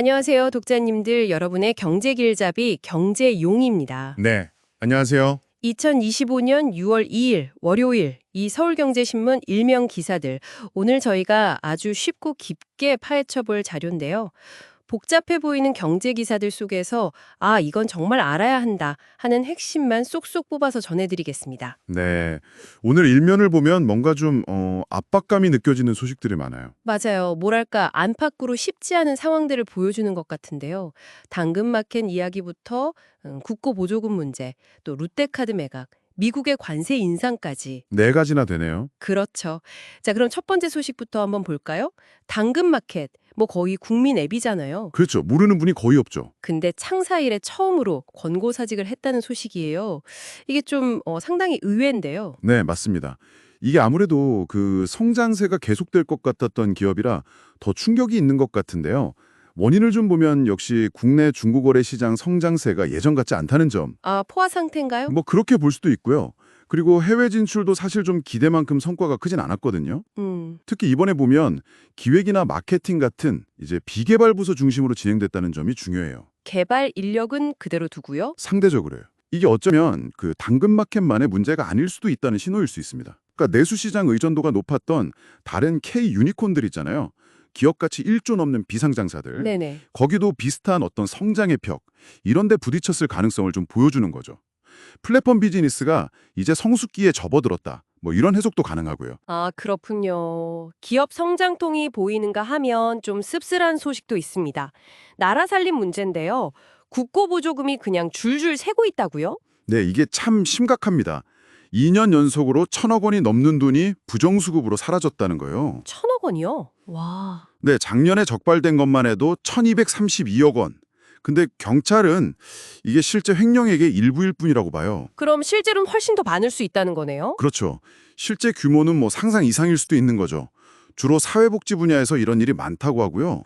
안녕하세요, 독자님들. 여러분의 경제길잡이 경제용입니다. 네, 안녕하세요. 2025년 6월 2일 월요일 이 서울경제신문 일면 기사들 오늘 저희가 아주 쉽고 깊게 파헤쳐볼 자료인데요. 복잡해 보이는 경제 기사들 속에서 이건 정말 알아야 한다 하는 핵심만 쏙쏙 뽑아서 전해드리겠습니다. 네, 오늘 일면을 보면 뭔가 좀 압박감이 느껴지는 소식들이 많아요. 맞아요. 뭐랄까 안팎으로 쉽지 않은 상황들을 보여주는 것 같은데요. 당근마켓 이야기부터 국고 보조금 문제, 또 롯데카드 매각, 미국의 관세 인상까지. 네 가지나 되네요. 그렇죠. 자, 그럼 첫 번째 소식부터 한번 볼까요? 당근마켓, 뭐 거의 국민 앱이잖아요. 그렇죠. 모르는 분이 거의 없죠. 근데 창사 이래 처음으로 권고사직을 했다는 소식이에요. 이게 좀 상당히 의외인데요. 네, 맞습니다. 이게 아무래도 그 성장세가 계속될 것 같았던 기업이라 더 충격이 있는 것 같은데요. 원인을 좀 보면 역시 국내 중고거래 시장 성장세가 예전 같지 않다는 점. 포화 상태인가요? 뭐 그렇게 볼 수도 있고요. 그리고 해외 진출도 사실 좀 기대만큼 성과가 크진 않았거든요. 음. 특히 이번에 보면 기획이나 마케팅 같은 이제 비개발 부서 중심으로 진행됐다는 점이 중요해요. 개발 인력은 그대로 두고요. 상대적으로요. 이게 어쩌면 그 당근마켓만의 문제가 아닐 수도 있다는 신호일 수 있습니다. 그러니까 내수시장 의존도가 높았던 다른 K 유니콘들 있잖아요. 기업가치 1조 넘는 비상장사들. 네네. 거기도 비슷한 어떤 성장의 벽, 이런 데 부딪혔을 가능성을 좀 보여주는 거죠. 플랫폼 비즈니스가 이제 성숙기에 접어들었다. 뭐 이런 해석도 가능하고요. 그렇군요. 기업 성장통이 보이는가 하면 좀 씁쓸한 소식도 있습니다. 나라 살림 문제인데요. 국고 보조금이 그냥 줄줄 새고 있다고요? 네, 이게 참 심각합니다. 2년 연속으로 1,000억 원이 넘는 돈이 부정수급으로 사라졌다는 거예요. 1,000억 원이요? 와. 네, 작년에 적발된 것만 해도 1,232억 원. 근데 경찰은 이게 실제 횡령액의 일부일 뿐이라고 봐요. 그럼 실제로는 훨씬 더 많을 수 있다는 거네요? 그렇죠. 실제 규모는 뭐 상상 이상일 수도 있는 거죠. 주로 사회복지 분야에서 이런 일이 많다고 하고요.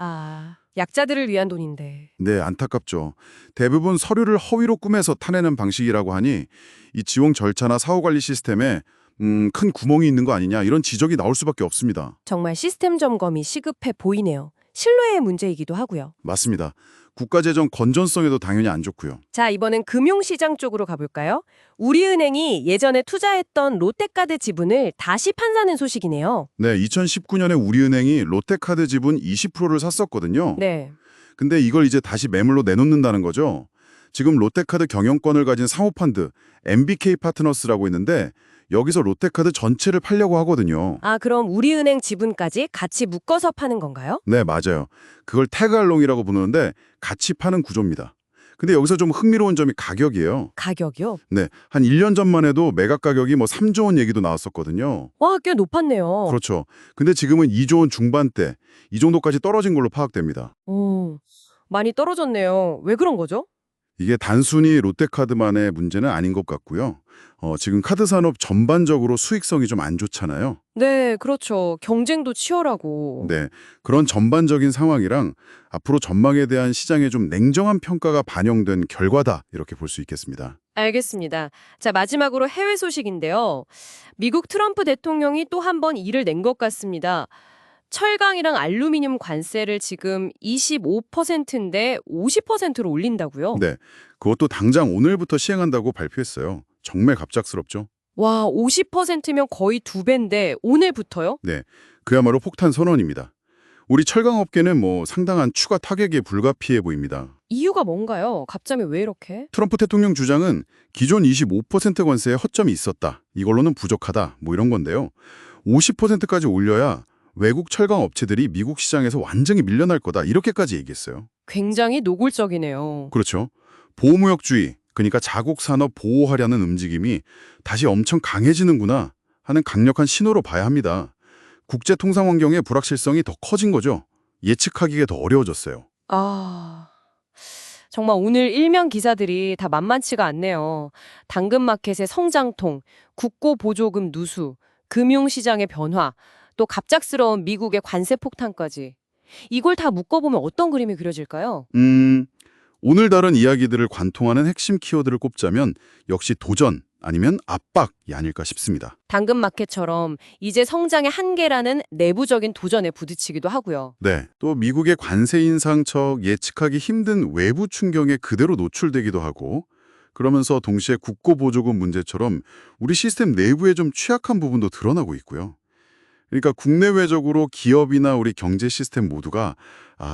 약자들을 위한 돈인데. 네, 안타깝죠. 대부분 서류를 허위로 꾸며서 타내는 방식이라고 하니 이 지원 절차나 사후관리 시스템에 큰 구멍이 있는 거 아니냐 이런 지적이 나올 수밖에 없습니다. 정말 시스템 점검이 시급해 보이네요. 신뢰의 문제이기도 하고요. 맞습니다. 국가재정 건전성에도 당연히 안 좋고요. 자, 이번엔 금융시장 쪽으로 가볼까요? 우리은행이 예전에 투자했던 롯데카드 지분을 다시 판사는 소식이네요. 네, 2019년에 우리은행이 롯데카드 지분 20%를 샀었거든요. 네. 근데 이걸 이제 다시 매물로 내놓는다는 거죠. 지금 롯데카드 경영권을 가진 사모펀드 MBK 파트너스라고 있는데 여기서 롯데카드 전체를 팔려고 하거든요. 그럼 우리은행 지분까지 같이 묶어서 파는 건가요? 네, 맞아요. 그걸 태그알롱이라고 부르는데 같이 파는 구조입니다. 근데 여기서 좀 흥미로운 점이 가격이에요. 가격이요? 네, 한 1년 전만 해도 매각 가격이 뭐 3조 원 얘기도 나왔었거든요. 와, 꽤 높았네요. 그렇죠. 근데 지금은 2조 원 중반대, 이 정도까지 떨어진 걸로 파악됩니다. 많이 떨어졌네요. 왜 그런 거죠? 이게 단순히 롯데카드만의 문제는 아닌 것 같고요. 지금 카드 산업 전반적으로 수익성이 좀 안 좋잖아요. 네, 그렇죠. 경쟁도 치열하고. 네, 그런 전반적인 상황이랑 앞으로 전망에 대한 시장의 좀 냉정한 평가가 반영된 결과다 이렇게 볼 수 있겠습니다. 알겠습니다. 자, 마지막으로 해외 소식인데요. 미국 트럼프 대통령이 또 한 번 일을 낸 것 같습니다. 철강이랑 알루미늄 관세를 지금 25%인데 50%로 올린다고요? 네, 그것도 당장 오늘부터 시행한다고 발표했어요. 정말 갑작스럽죠? 와, 50%면 거의 2배인데 오늘부터요? 네, 그야말로 폭탄 선언입니다. 우리 철강업계는 뭐 상당한 추가 타격에 불가피해 보입니다. 이유가 뭔가요? 갑자기 왜 이렇게? 트럼프 대통령 주장은 기존 25% 관세에 허점이 있었다. 이걸로는 부족하다. 뭐 이런 건데요. 50%까지 올려야 외국 철강 업체들이 미국 시장에서 완전히 밀려날 거다. 이렇게까지 얘기했어요. 굉장히 노골적이네요. 그렇죠. 보호무역주의, 그러니까 자국 산업 보호하려는 움직임이 다시 엄청 강해지는구나 하는 강력한 신호로 봐야 합니다. 국제 통상 환경의 불확실성이 더 커진 거죠. 예측하기가 더 어려워졌어요. 정말 오늘 일면 기사들이 다 만만치가 않네요. 당근마켓의 성장통, 국고 보조금 누수, 금융시장의 변화, 또 갑작스러운 미국의 관세 폭탄까지. 이걸 다 묶어보면 어떤 그림이 그려질까요? 오늘 다룬 이야기들을 관통하는 핵심 키워드를 꼽자면 역시 도전, 아니면 압박이 아닐까 싶습니다. 당근마켓처럼 이제 성장의 한계라는 내부적인 도전에 부딪히기도 하고요. 네, 또 미국의 관세 인상척 예측하기 힘든 외부 충격에 그대로 노출되기도 하고 그러면서 동시에 국고보조금 문제처럼 우리 시스템 내부에 좀 취약한 부분도 드러나고 있고요. 그러니까 국내외적으로 기업이나 우리 경제 시스템 모두가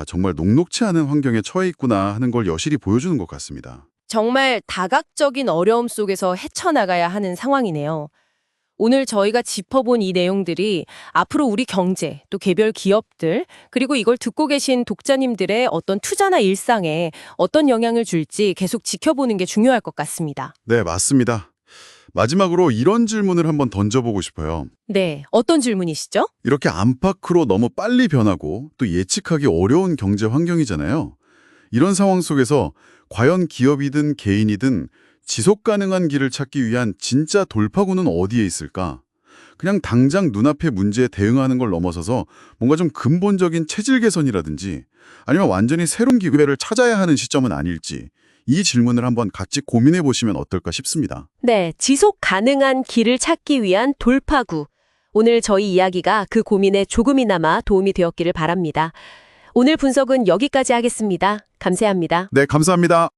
정말 녹록치 않은 환경에 처해 있구나 하는 걸 여실히 보여주는 것 같습니다. 정말 다각적인 어려움 속에서 헤쳐나가야 하는 상황이네요. 오늘 저희가 짚어본 이 내용들이 앞으로 우리 경제, 또 개별 기업들, 그리고 이걸 듣고 계신 독자님들의 어떤 투자나 일상에 어떤 영향을 줄지 계속 지켜보는 게 중요할 것 같습니다. 네, 맞습니다. 마지막으로 이런 질문을 한번 던져보고 싶어요. 네, 어떤 질문이시죠? 이렇게 안팎으로 너무 빨리 변하고 또 예측하기 어려운 경제 환경이잖아요. 이런 상황 속에서 과연 기업이든 개인이든 지속 가능한 길을 찾기 위한 진짜 돌파구는 어디에 있을까? 그냥 당장 눈앞의 문제에 대응하는 걸 넘어서서 뭔가 좀 근본적인 체질 개선이라든지 아니면 완전히 새로운 기회를 찾아야 하는 시점은 아닐지 이 질문을 한번 같이 고민해 보시면 어떨까 싶습니다. 네, 지속 가능한 길을 찾기 위한 돌파구. 오늘 저희 이야기가 그 고민에 조금이나마 도움이 되었기를 바랍니다. 오늘 분석은 여기까지 하겠습니다. 감사합니다. 네, 감사합니다.